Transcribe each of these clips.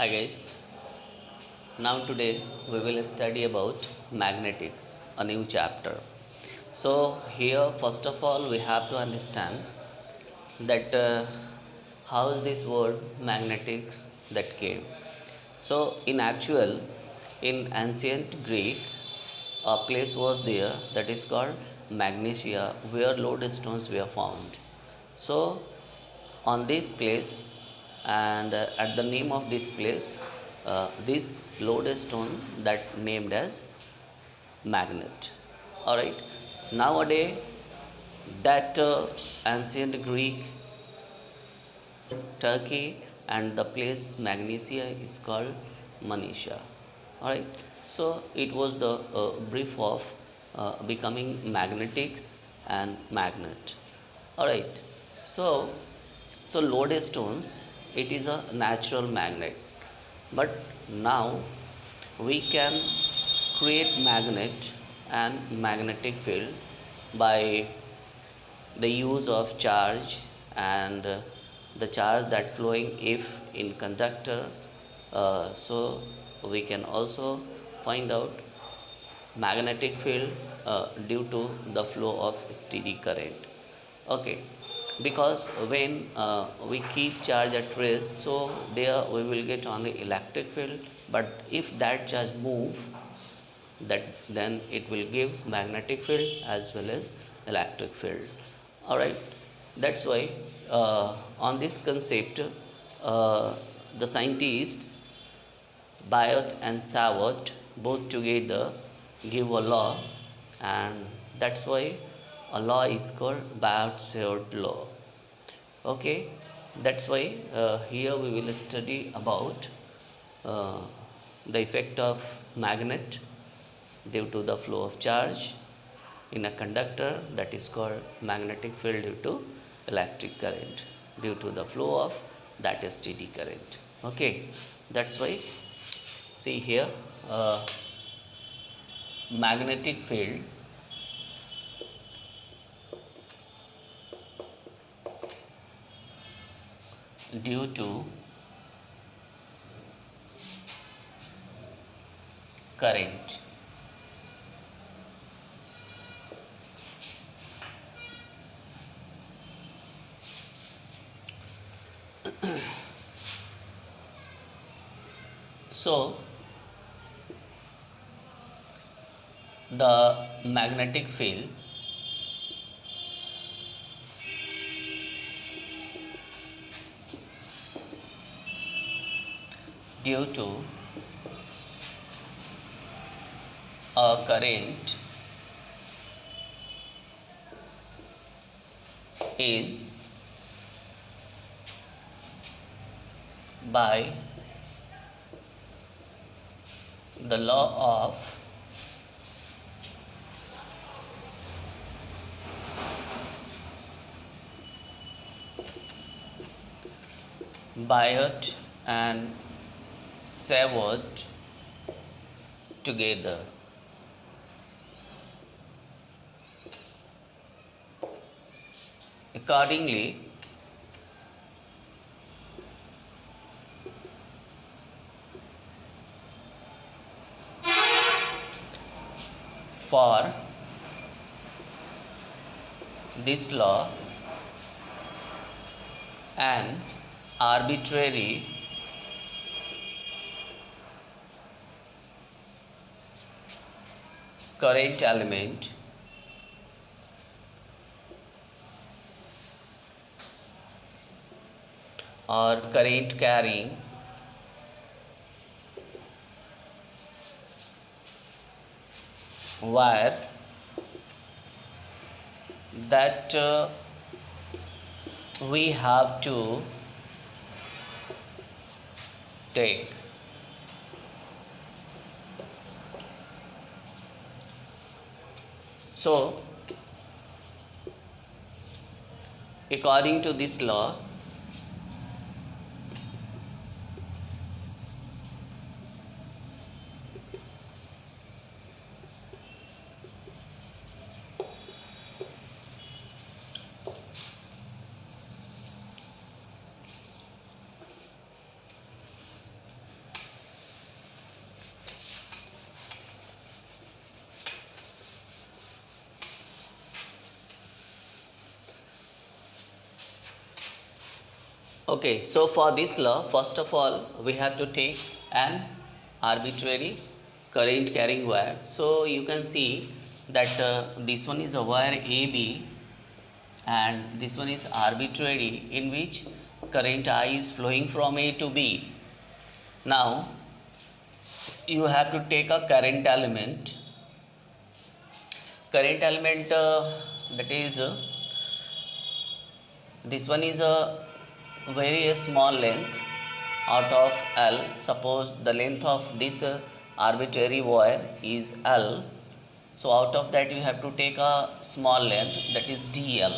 Hi guys, now today we will study about magnetics, a new chapter. So here first of all we have to understand that how is this word magnetics that came. So in ancient Greek a place was there that is called Magnesia where lodestones were found. So on this place and at the name of this place this lodestone that named as magnet. All right, nowadays that ancient Greek Turkey and the place Magnesia is called Manisha. All right, so it was the brief of becoming magnetics and magnet. All right, so lodestones, it is a natural magnet, but now we can create magnet and magnetic field by the use of charge and the charge that flowing if in conductor. So we can also find out magnetic field due to the flow of steady current. Okay, because when we keep charge at rest, so there we will get only electric field, but if that charge move, that then it will give magnetic field as well as electric field. All right, that's why on this concept the scientists Biot and Savart both together give a law, and that's why a law is called Biot-Savart law. Okay, that's why here we will study about uh, the effect of magnet due to the flow of charge in a conductor, that is called magnetic field due to electric current due to the flow of that steady current. Okay, that's why see here magnetic field due to current. So the magnetic field due to a current is by the law of Biot and Savart together. Accordingly, for this law, an arbitrary current element or current carrying wire that we have to take. So according to this law, Okay, so for this law, first of all, we have to take an arbitrary current carrying wire. So you can see that this one is a wire AB and this one is arbitrary, in which current I is flowing from A to B. Now you have to take a current element. Current element that is this one is a very small length out of L. Suppose the length of this arbitrary wire is L. So out of that you have to take a small length, that is DL.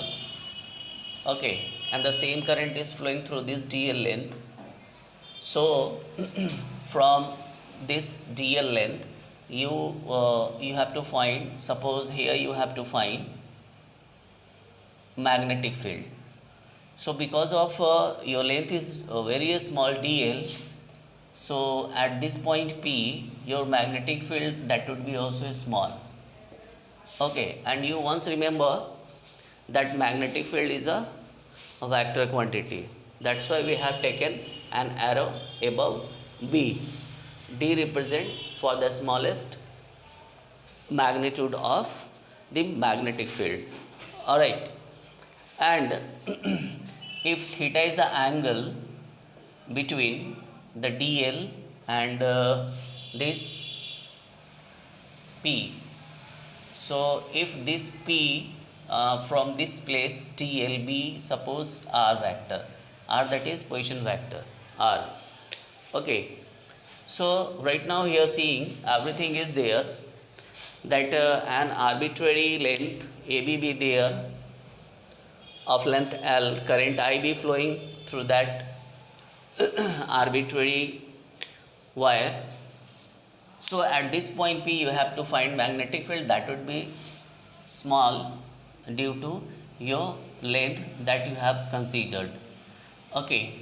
Okay, and the same current is flowing through this DL length. So from this DL length you have to find, suppose here you have to find magnetic field. So because of your length is very small DL, so at this point P, your magnetic field that would be also small. Okay, and you once remember that magnetic field is a vector quantity. That's why we have taken an arrow above B. D represent for the smallest magnitude of the magnetic field. Alright, and if theta is the angle between the DL and this P, so if this P from this place DLB, suppose R vector, R that is position vector R. Okay, so right now here seeing everything is there, that an arbitrary length AB be there of length L, current IB flowing through that arbitrary wire. So at this point P you have to find magnetic field that would be small due to your length that you have considered. Okay,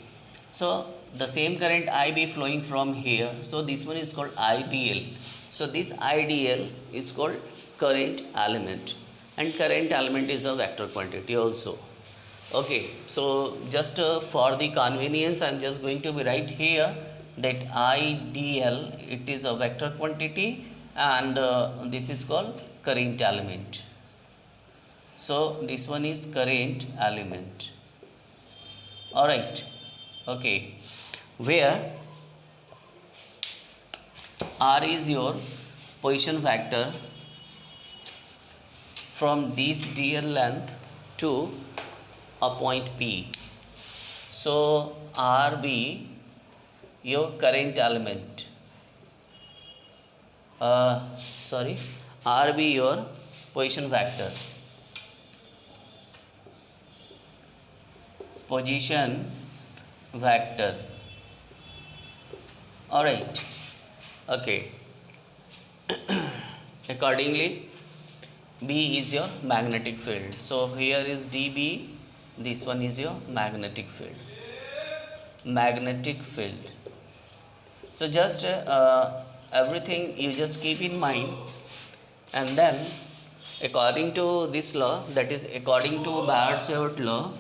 so the same current IB flowing from here, so this one is called IDL. So this IDL is called current element, and current element is a vector quantity also. Okay, so just for the convenience I am just going to be write here that IDL, it is a vector quantity, and this is called current element. So this one is current element. Alright, okay, where R is your position vector from this DL length to a point P. So RB your current element, RB your position vector, position vector. Alright, okay. Accordingly B is your magnetic field. So here is dB, this one is your magnetic field. Magnetic field. So just everything you just keep in mind, and then according to this law, that is according to Biot-Savart law,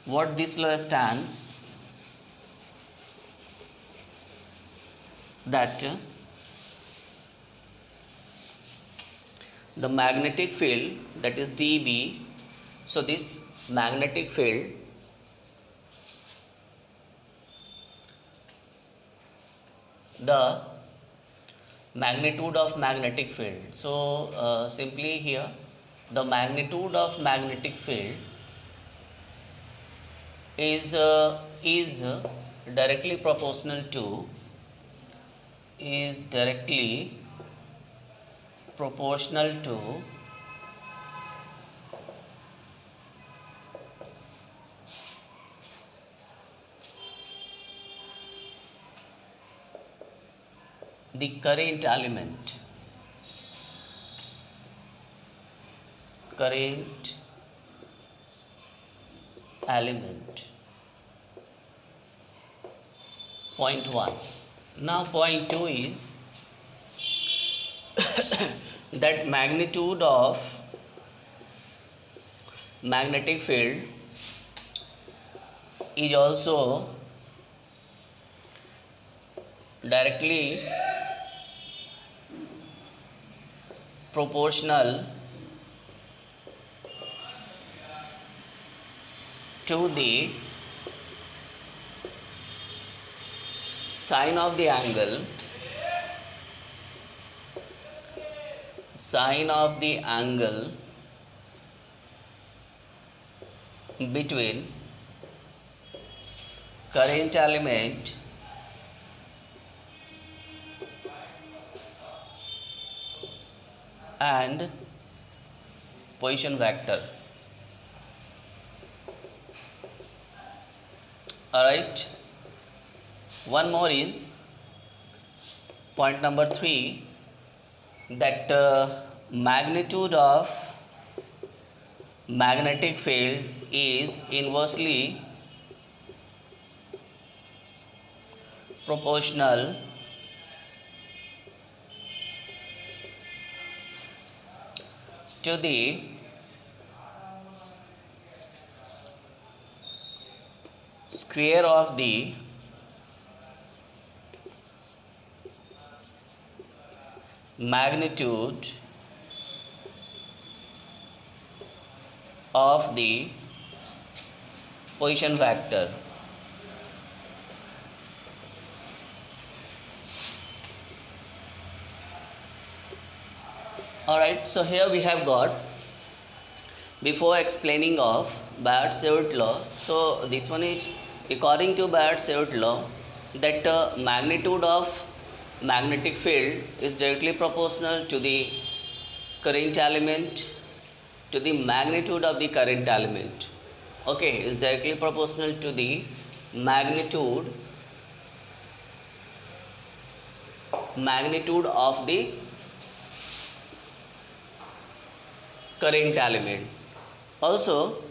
what this law stands, that the magnetic field, that is dB, so this magnetic field the magnitude of magnetic field. So simply here the magnitude of magnetic field is directly proportional to the current element. Point 1. Now point 2 is that magnitude of magnetic field is also directly proportional to the sine of the angle between current element and position vector. Alright, one more is point number 3, that magnitude of magnetic field is inversely proportional to the square of the magnitude of the position vector. Alright, so here we have got, before explaining of Biot-Savart law, so this one is according to Biot-Savart law, that magnitude of magnetic field is directly proportional to the current element, to the magnitude of the current element. Okay, is directly proportional to the magnitude of the current element. Also,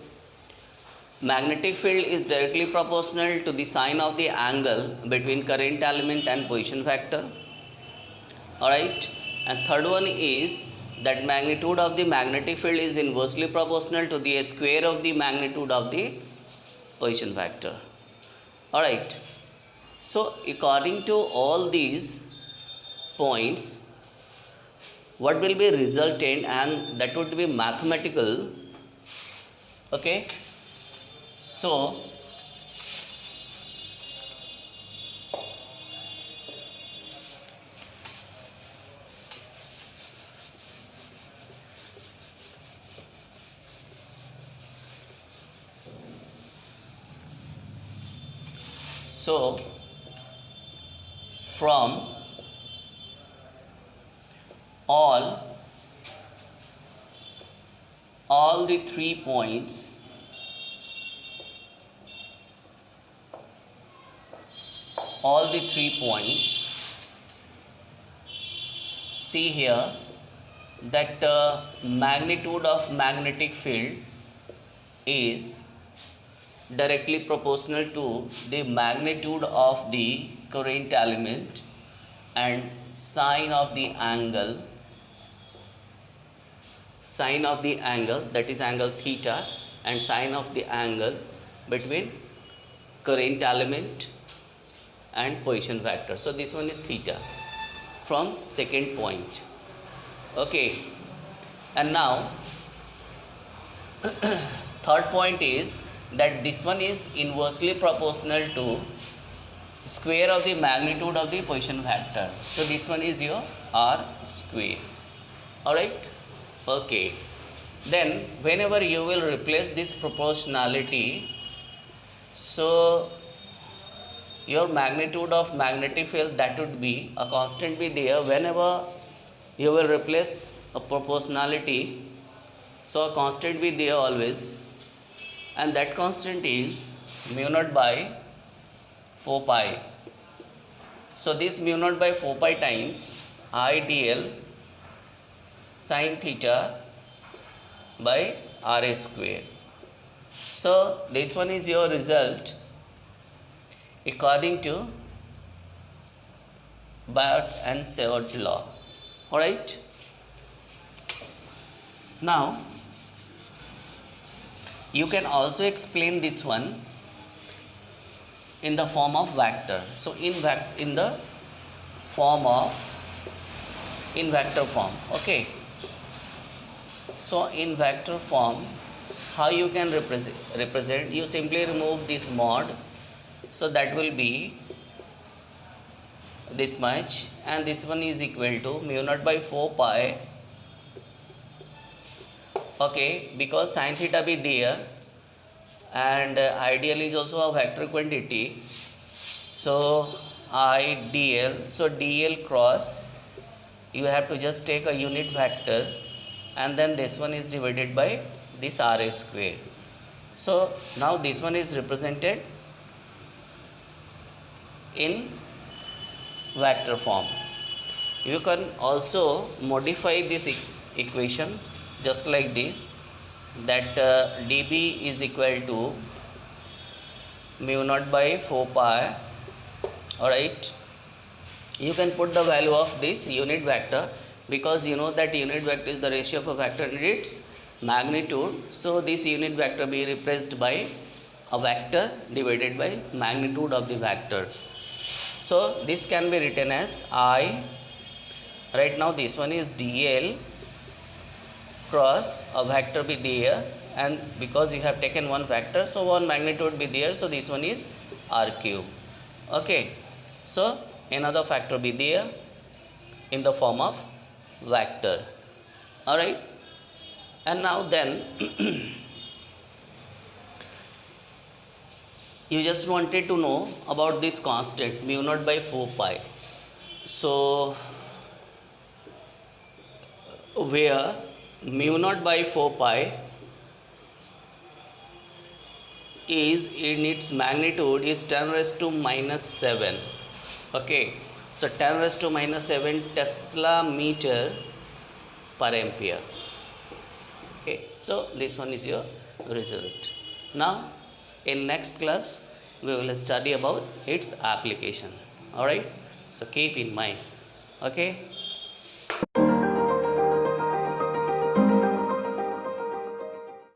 magnetic field is directly proportional to the sine of the angle between current element and position vector. Alright, and third one is that magnitude of the magnetic field is inversely proportional to the square of the magnitude of the position vector. Alright, so according to all these points, what will be resultant, and that would be mathematical. Okay, so from all the 3 points, see here that magnitude of magnetic field is directly proportional to the magnitude of the current element, and sine of the angle, that is angle theta, and sine of the angle between current element and position vector. So this one is theta from second point. Okay, and now third point is that this one is inversely proportional to square of the magnitude of the position vector. So this one is your r square. Alright, okay, then whenever you will replace this proportionality, so your magnitude of magnetic field, that would be a constant be there. Whenever you will replace a proportionality, so a constant be there always, and that constant is mu naught by 4 pi. So this mu naught by 4 pi times I dl sin theta by Ra square. So this one is your result according to Biot and Savart law. Alright. Now you can also explain this one in the form of vector. So in the form of in vector form. Okay, so in vector form, how you can represent, you simply remove this mod, so that will be this much, and this one is equal to mu naught by 4 pi. Okay, because sin theta be there, and ideal is also a vector quantity, so I dl, so dl cross, you have to just take a unit vector, and then this one is divided by this RA square. So now this one is represented in vector form. You can also modify this equation just like this, that dB is equal to mu naught by 4 pi. Alright, you can put the value of this unit vector, because you know that unit vector is the ratio of a vector and its magnitude. So this unit vector be replaced by a vector divided by magnitude of the vector. So this can be written as I. Right now this one is dl cross a vector be there, and because you have taken one vector, so one magnitude be there, so this one is r cube. Okay, so another factor be there in the form of vector. Alright, and now then you just wanted to know about this constant mu naught by 4 pi. So where mu naught by 4 pi is in its magnitude is 10 raised to minus 7. Okay, so 10 raised to minus 7 Tesla meter per ampere. Okay, so this one is your result. Now in next class we will study about its application. Alright, so keep in mind. Okay.